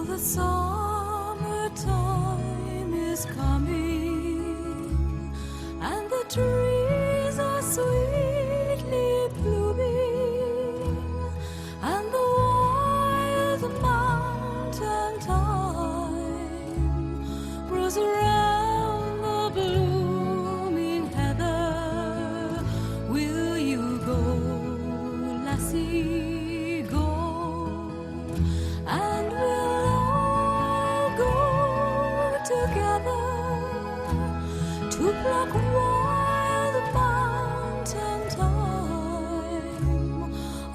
the summertime is coming, and the trees are sweetly blooming, and the wild mountain thyme grows around the blooming heather. Will you go, lassie? And we'll all go together to pluck wild mountain thyme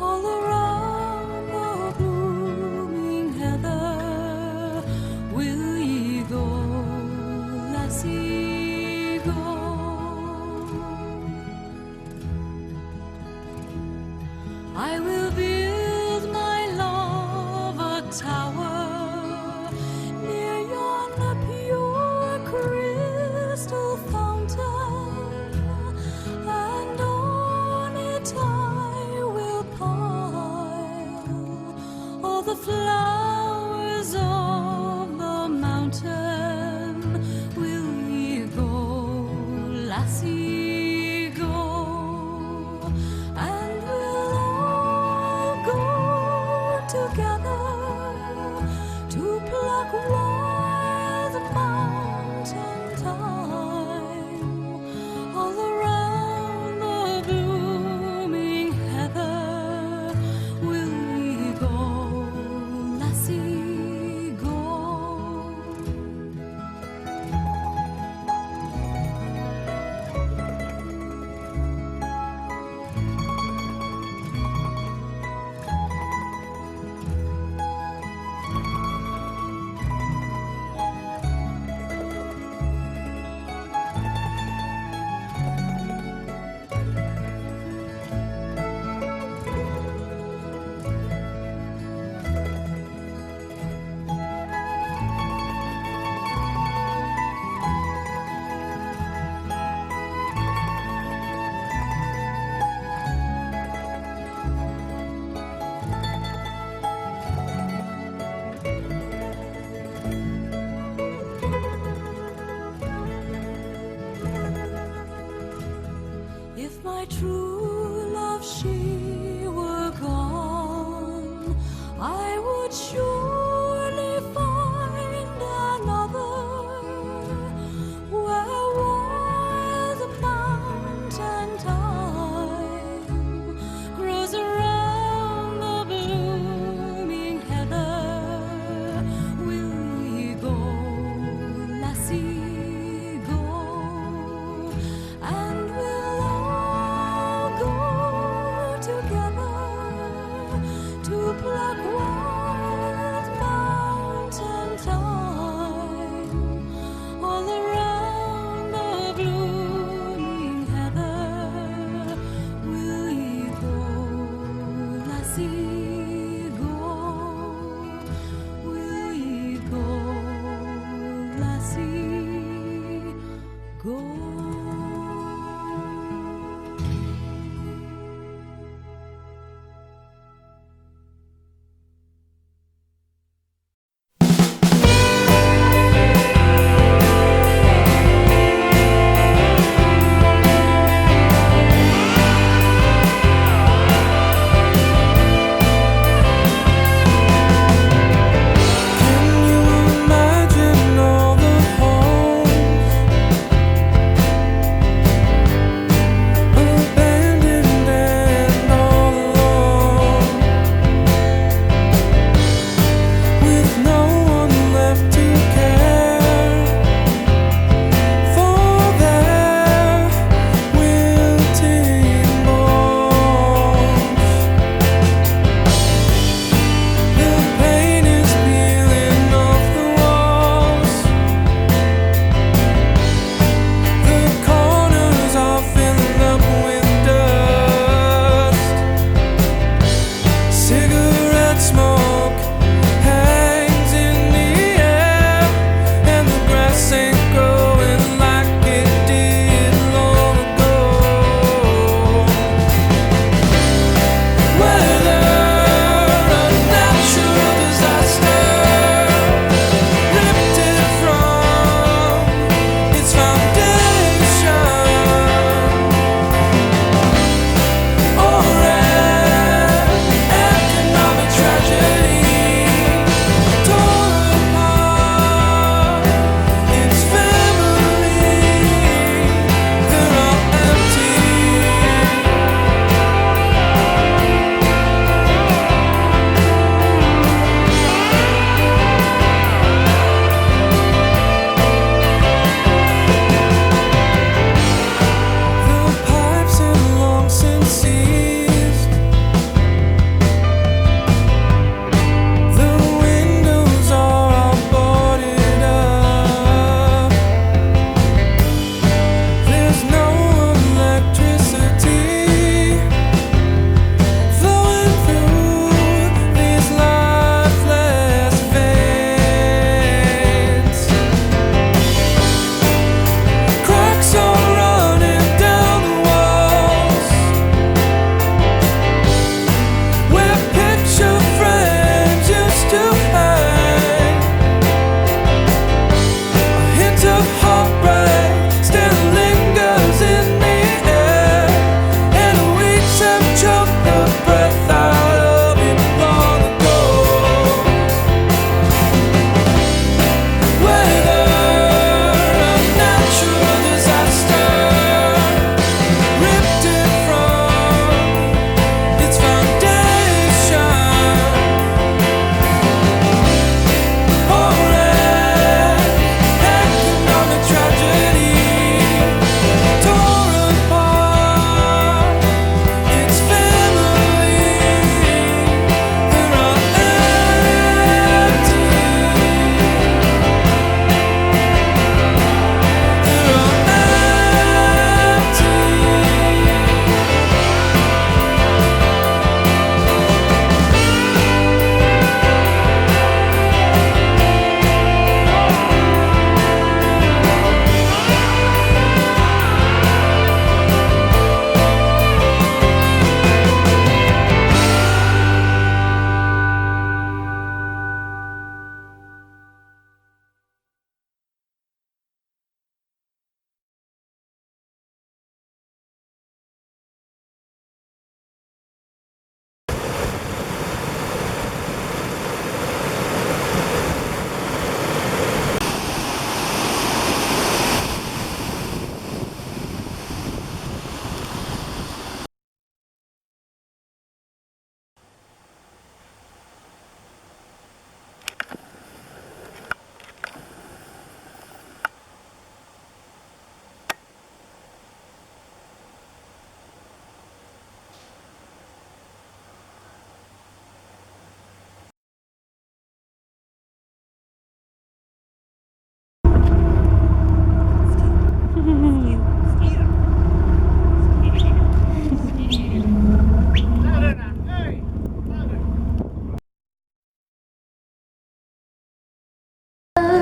all around the blooming heather. Will ye go, lassie, go? I will build my love a tower near yonder pure crystal fountain, and on it I will pile all the flowers of the mountain. Will ye go, lassie, go? And we'll all go together to pluck wild mountain thyme all around the blooming heather. Will we go, lassie, go? If my true love, she were gone, I would surely find another where wild mountain thyme grows around the blooming heather. Will ye go, lassie, go? And we'll all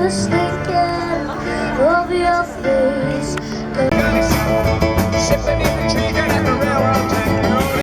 just thinking of your face. Shipping in the tree down at the railroad track, you know?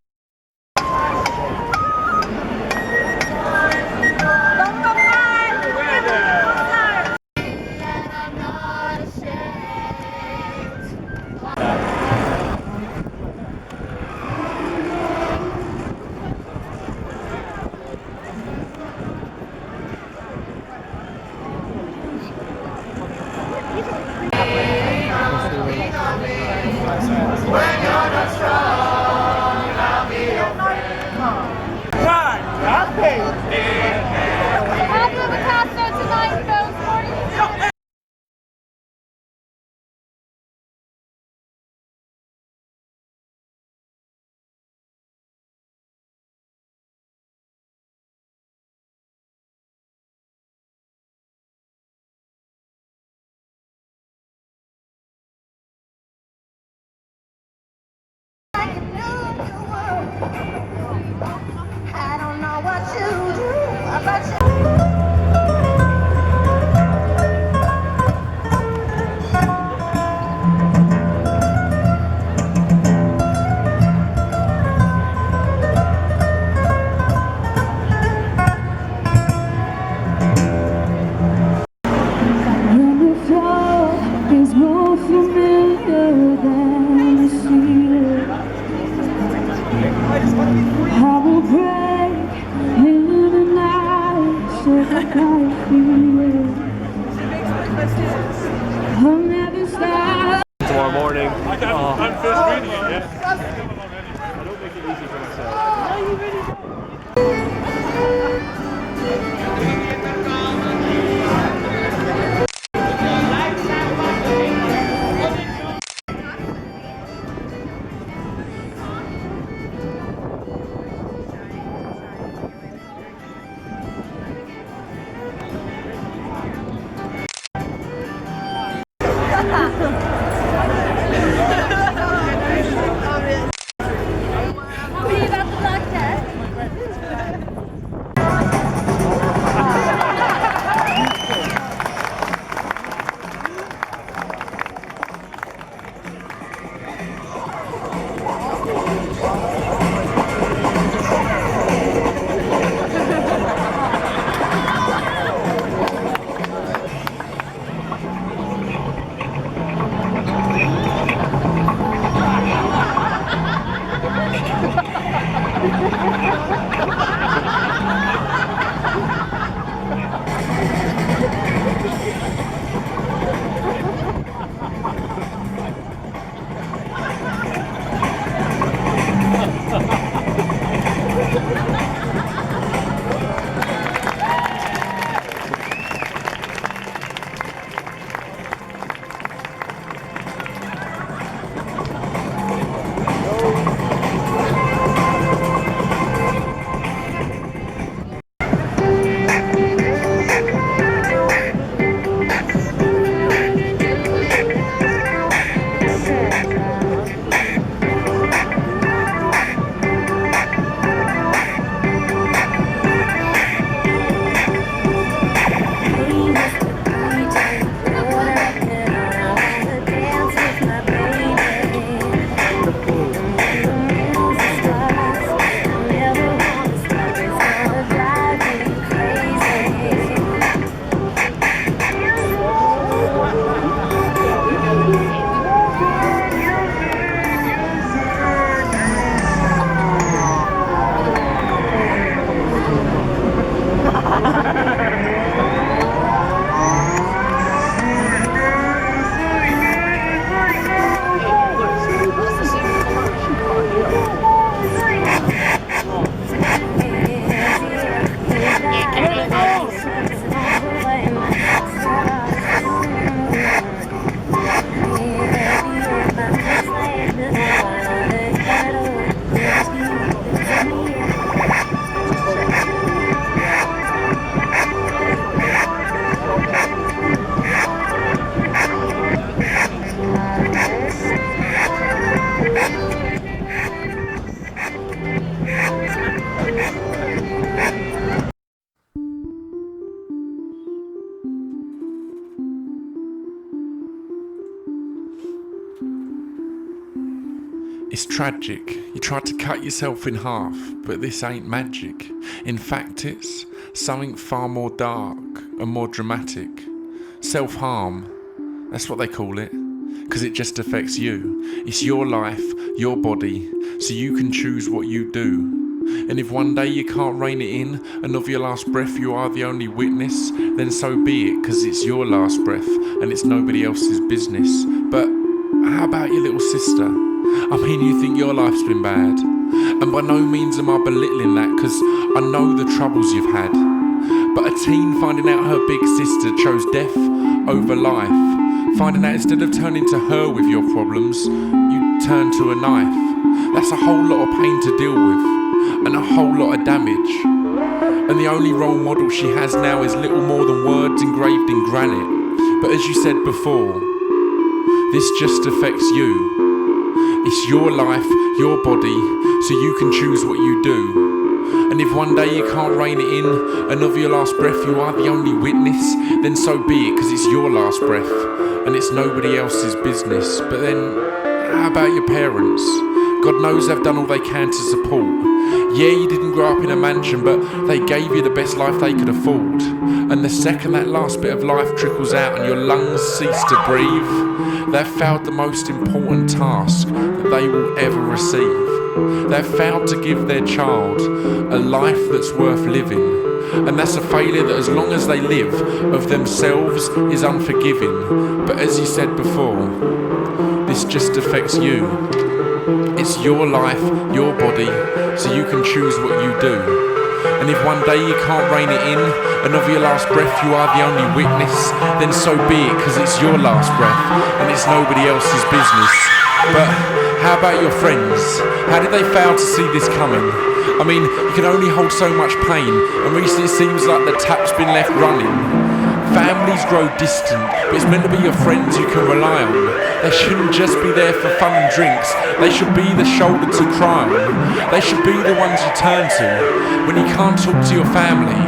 I don't know what to do, but when the floor is more familiar than the sea, I will break in the night so that I feel I'll never stop. Tomorrow morning. I'm first reading it, yeah. I don't make it easy for myself. It's tragic. You tried to cut yourself in half, but this ain't magic. In fact, it's something far more dark and more dramatic. Self-harm, that's what they call it, because it just affects you. It's your life, your body, so you can choose what you do. And if one day you can't rein it in, and of your last breath you are the only witness, then so be it, because it's your last breath, and it's nobody else's business. But how about your little sister? I mean, you think your life's been bad, and by no means am I belittling that, because I know the troubles you've had. But a teen finding out her big sister chose death over life, finding out instead of turning to her with your problems, you turn to a knife. That's a whole lot of pain to deal with, and a whole lot of damage. And the only role model she has now is little more than words engraved in granite. But as you said before, this just affects you. It's your life, your body, so you can choose what you do. And if one day you can't rein it in, and of your last breath you are the only witness, then so be it, because it's your last breath, and it's nobody else's business. But then, how about your parents? God knows they've done all they can to support. Yeah, you didn't grow up in a mansion, but they gave you the best life they could afford. And the second that last bit of life trickles out and your lungs cease to breathe, they've failed the most important task that they will ever receive. They've failed to give their child a life that's worth living. And that's a failure that, as long as they live, of themselves is unforgiving. But as you said before, this just affects you. It's your life, your body, so you can choose what you do. And if one day you can't rein it in, and of your last breath you are the only witness, then so be it, because it's your last breath, and it's nobody else's business. But how about your friends? How did they fail to see this coming? I mean, you can only hold so much pain, and recently it seems like the tap's been left running. Families grow distant, but it's meant to be your friends you can rely on. They shouldn't just be there for fun and drinks. They should be the shoulder to cry on. They should be the ones you turn to when you can't talk to your family.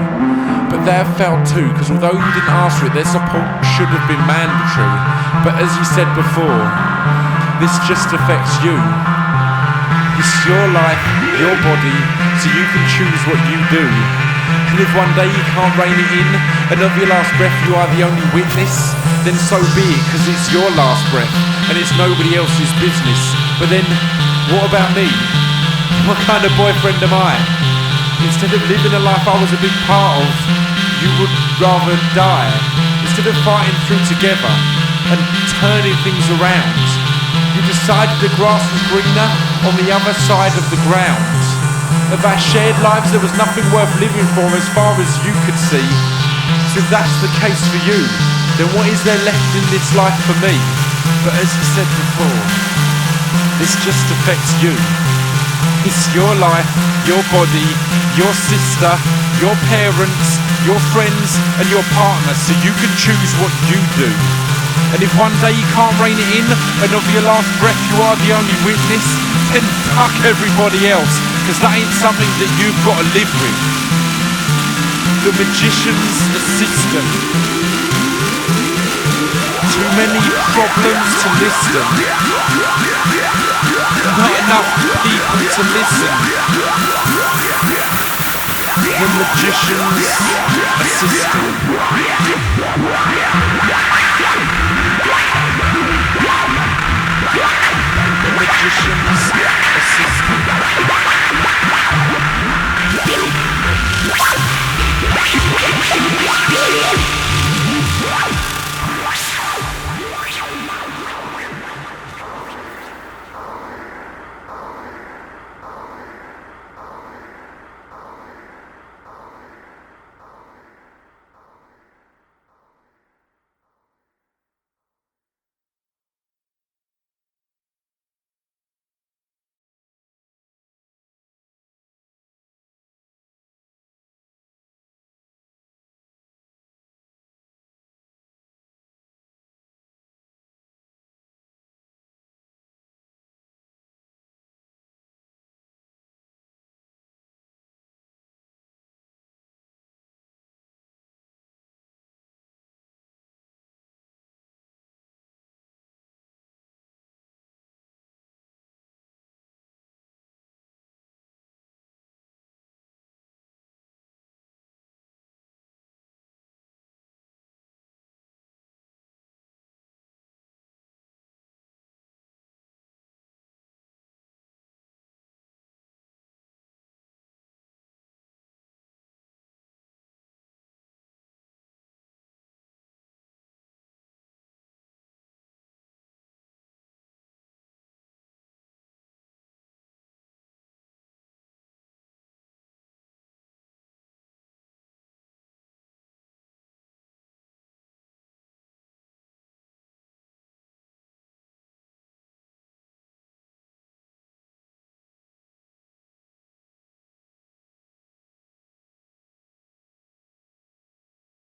But they've failed too, because although you didn't ask for it, their support should have been mandatory. But as you said before, this just affects you. It's your life, your body, so you can choose what you do. And if one day you can't rein it in, and of your last breath you are the only witness, then so be it, because it's your last breath, and it's nobody else's business. But then, what about me? What kind of boyfriend am I? Instead of living a life I was a big part of, you would rather die. Instead of fighting through together, and turning things around, you decided the grass was greener on the other side of the ground. Of our shared lives there was nothing worth living for as far as you could see. So if that's the case for you, then what is there left in this life for me? But as you said before, this just affects you. It's your life, your body, your sister, your parents, your friends and your partner, so you can choose what you do. And if one day you can't rein it in, and of your last breath you are the only witness, then fuck everybody else, because that ain't something that you've got to live with. The magician's assistant. Too many problems to listen. Not enough people to listen. The magician's assistant.